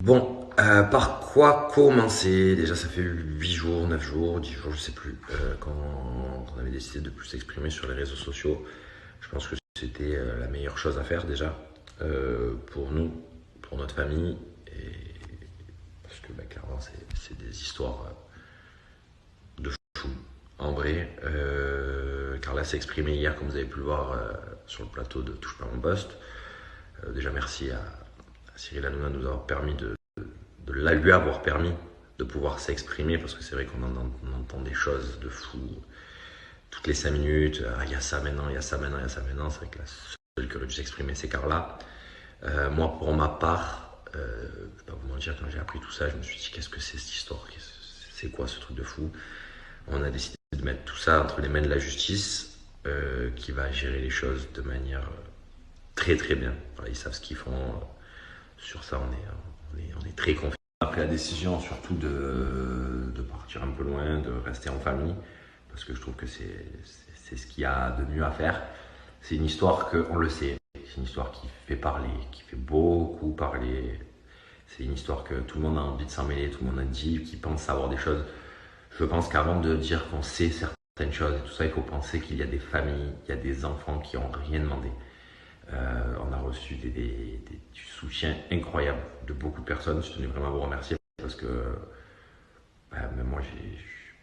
Bon, par quoi commencer? Déjà, ça fait 8 jours, 9 jours, 10 jours, je sais plus, quand on avait décidé de plus s'exprimer sur les réseaux sociaux. Je pense que c'était la meilleure chose à faire déjà, pour nous, pour notre famille, et parce que clairement, c'est des histoires de fou. En vrai, Carla s'est exprimée hier, comme vous avez pu le voir, sur le plateau de Touche pas à mon poste. Déjà, merci à Cyril Hanouna de nous avoir permis lui avoir permis de pouvoir s'exprimer, parce que c'est vrai on entend des choses de fou toutes les 5 minutes. Il y a ça maintenant, il y a ça maintenant, il y a ça maintenant. C'est vrai que la seule qui aurait dû s'exprimer, c'est Carla. Moi, pour ma part, je vais pas vous mentir, quand j'ai appris tout ça, je me suis dit, qu'est-ce que c'est cette histoire? C'est quoi ce truc de fou? On a décidé de mettre tout ça entre les mains de la justice, qui va gérer les choses de manière très très bien. Voilà, ils savent ce qu'ils font. Sur ça, on est très confiants. On a pris la décision surtout de partir un peu loin, de rester en famille, parce que je trouve que c'est ce qu'il y a de mieux à faire. C'est une histoire on le sait, c'est une histoire qui fait parler, qui fait beaucoup parler. C'est une histoire que tout le monde a envie de s'en mêler, tout le monde a dit, qui pense savoir des choses. Je pense qu'avant de dire qu'on sait certaines choses et tout ça, il faut penser qu'il y a des familles, il y a des enfants qui n'ont rien demandé. On a reçu du soutien incroyable de beaucoup de personnes. Je tenais vraiment à vous remercier parce que même moi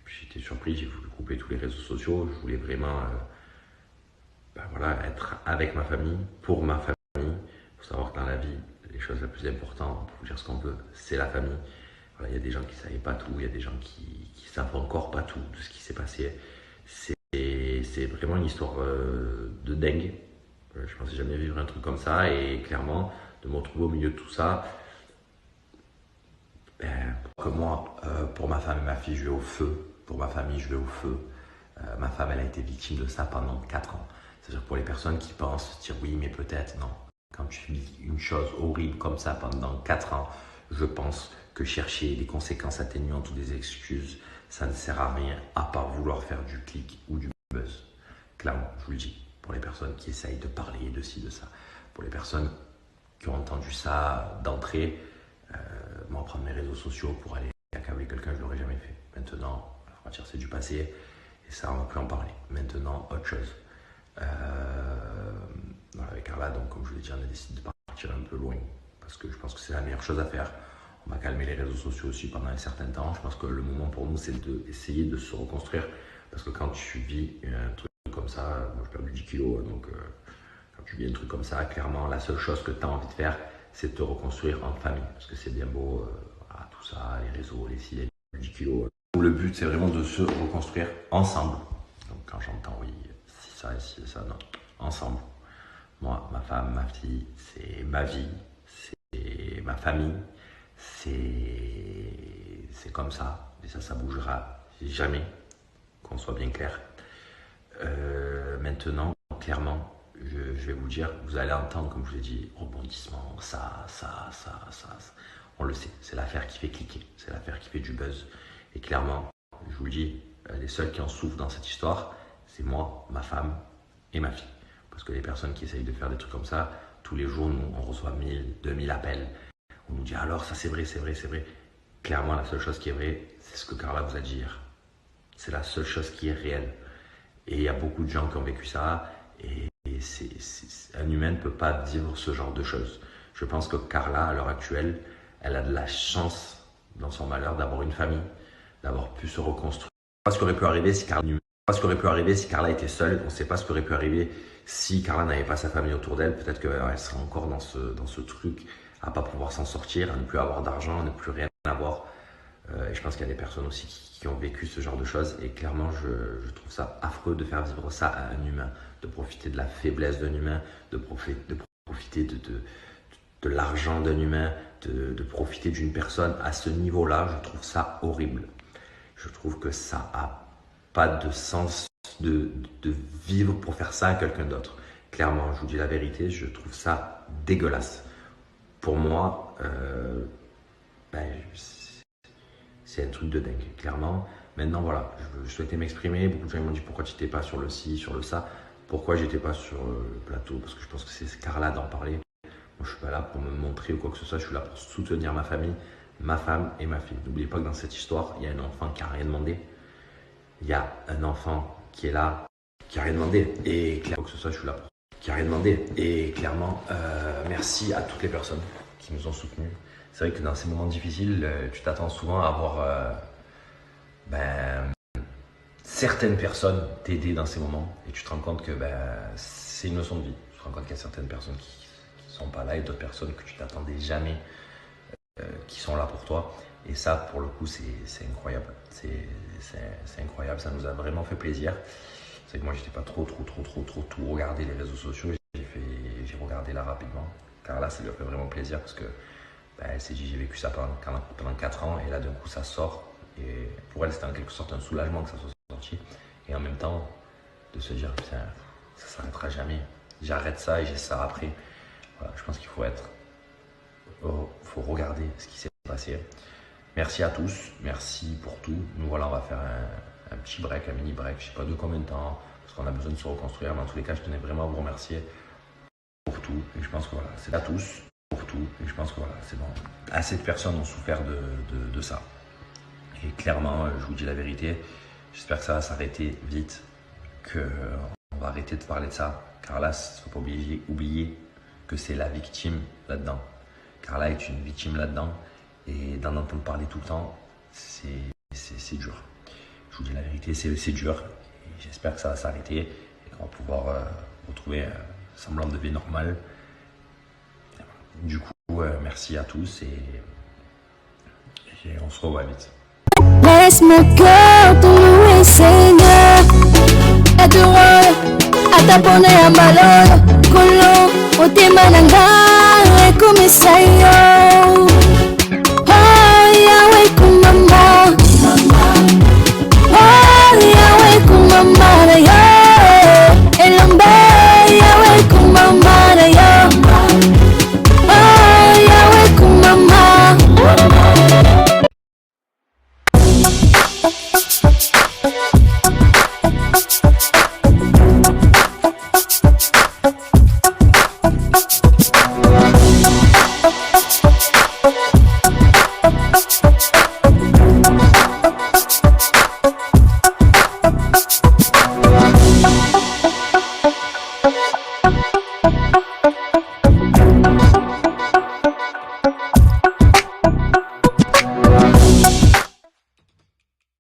j'étais surpris, j'ai voulu couper tous les réseaux sociaux. Je voulais vraiment voilà, être avec ma famille, pour ma famille. Il faut savoir que dans la vie, les choses les plus importantes, pour dire ce qu'on veut, c'est la famille. Voilà, il y a des gens qui ne savaient pas tout, il y a des gens qui savent encore pas tout de ce qui s'est passé. C'est vraiment une histoire de dingue. Je pensais jamais vivre un truc comme ça, et clairement, de me retrouver au milieu de tout ça, que moi, pour ma femme et ma fille, je vais au feu. Pour ma famille, je vais au feu. Ma femme, elle a été victime de ça pendant 4 ans. C'est-à-dire pour les personnes qui pensent, dire oui, mais peut-être, non. Quand tu vis une chose horrible comme ça pendant 4 ans, je pense que chercher des conséquences atténuantes ou des excuses, ça ne sert à rien, à part vouloir faire du clic ou du buzz. Clairement, je vous le dis. Pour les personnes qui essayent de parler de ci, de ça. Pour les personnes qui ont entendu ça d'entrée, moi, prendre mes réseaux sociaux pour aller accabler quelqu'un, je ne l'aurais jamais fait. Maintenant, la frontière, c'est du passé, et ça, on ne va plus en parler. Maintenant, autre chose. Voilà, avec Carla, donc, comme je vous l'ai dit, on a décidé de partir un peu loin, parce que je pense que c'est la meilleure chose à faire. On va calmer les réseaux sociaux aussi pendant un certain temps. Je pense que le moment pour nous, c'est d'essayer de se reconstruire, parce que quand tu vis un truc comme ça, moi j'ai perdu 10 kilos, donc quand tu vis un truc comme ça, clairement, la seule chose que tu as envie de faire, c'est de te reconstruire en famille. Parce que c'est bien beau, voilà, tout ça, les réseaux, les cils, les 10 kilos. Le but, c'est vraiment de se reconstruire ensemble. Donc quand j'entends, oui, si ça et si ça, non, ensemble. Moi, ma femme, ma fille, c'est ma vie, c'est ma famille, c'est comme ça. Et ça bougera jamais, qu'on soit bien clair. Maintenant, clairement, je vais vous dire, vous allez entendre, comme je vous l'ai dit, rebondissement, ça. On le sait, c'est l'affaire qui fait cliquer, c'est l'affaire qui fait du buzz. Et clairement, je vous le dis, les seuls qui en souffrent dans cette histoire, c'est moi, ma femme et ma fille. Parce que les personnes qui essayent de faire des trucs comme ça, tous les jours, nous, on reçoit 1000, 2000 appels. On nous dit alors, ça c'est vrai, c'est vrai, c'est vrai. Clairement, la seule chose qui est vraie, c'est ce que Carla vous a dit hier. C'est la seule chose qui est réelle. Et il y a beaucoup de gens qui ont vécu ça, et un humain ne peut pas vivre ce genre de choses. Je pense que Carla, à l'heure actuelle, elle a de la chance dans son malheur d'avoir une famille, d'avoir pu se reconstruire. On ne sait pas ce qui aurait pu arriver si Carla, était seule. On ne sait pas ce qui aurait pu arriver si Carla n'avait pas sa famille autour d'elle. Peut-être qu'elle serait encore dans ce truc à ne pas pouvoir s'en sortir, à ne plus avoir d'argent, à ne plus rien avoir. Et je pense qu'il y a des personnes aussi qui ont vécu ce genre de choses, et clairement je trouve ça affreux de faire vivre ça à un humain, de profiter de la faiblesse d'un humain, de profiter de l'argent d'un humain, de profiter d'une personne à ce niveau-là. Je trouve ça horrible. Je trouve que ça n'a pas de sens de vivre pour faire ça à quelqu'un d'autre. Clairement, je vous dis la vérité, je trouve ça dégueulasse. Pour moi, c'est un truc de dingue, clairement. Maintenant, voilà, je souhaitais m'exprimer. Beaucoup de gens m'ont dit pourquoi tu n'étais pas sur le ci, sur le ça. Pourquoi j'étais pas sur le plateau? Parce que je pense que c'est Carla d'en parler. Moi, je suis pas là pour me montrer ou quoi que ce soit, je suis là pour soutenir ma famille, ma femme et ma fille. N'oubliez pas que dans cette histoire, il y a un enfant qui n'a rien demandé. Il y a un enfant qui est là, qui n'a rien demandé. Et clairement, quoi que ce soit, je suis là pour qui n'a rien demandé. Et clairement, merci à toutes les personnes qui nous ont soutenus. C'est vrai que dans ces moments difficiles, tu t'attends souvent à avoir certaines personnes t'aider dans ces moments. Et tu te rends compte que c'est une leçon de vie. Tu te rends compte qu'il y a certaines personnes qui sont pas là et d'autres personnes que tu t'attendais jamais qui sont là pour toi. Et ça, pour le coup, c'est incroyable. C'est incroyable, ça nous a vraiment fait plaisir. C'est que moi, j'étais pas trop tout regarder les réseaux sociaux. J'ai regardé là rapidement. Car là, ça lui a fait vraiment plaisir parce que elle s'est dit, j'ai vécu ça pendant 4 ans et là, d'un coup, ça sort. Et pour elle, c'était en quelque sorte un soulagement que ça soit sorti. Et en même temps, de se dire, putain, ça s'arrêtera jamais. J'arrête ça et j'ai ça après. Voilà, je pense qu'il faut regarder ce qui s'est passé. Merci à tous, merci pour tout. Nous voilà, on va faire un petit break, un mini break, je sais pas de combien de temps, parce qu'on a besoin de se reconstruire. Mais en tous les cas, je tenais vraiment à vous remercier pour tout. Et je pense que voilà, c'est à tous pour tout. Et je pense que voilà, c'est bon. Assez de personnes ont souffert de ça. Et clairement, je vous dis la vérité, j'espère que ça va s'arrêter vite, qu'on va arrêter de parler de ça. Carla, il ne faut pas oublier que c'est la victime là-dedans. Carla est une victime là-dedans. Et d'en entendre parler tout le temps, c'est dur. Je vous dis la vérité, c'est dur. Et j'espère que ça va s'arrêter et qu'on va pouvoir retrouver un semblant de vie normale. Du coup, merci à tous et on se revoit vite. Laisse mon cœur te louer, Seigneur. Et tu rôles à ta bonne et à malheur. Colon, au témananga, et comme ça.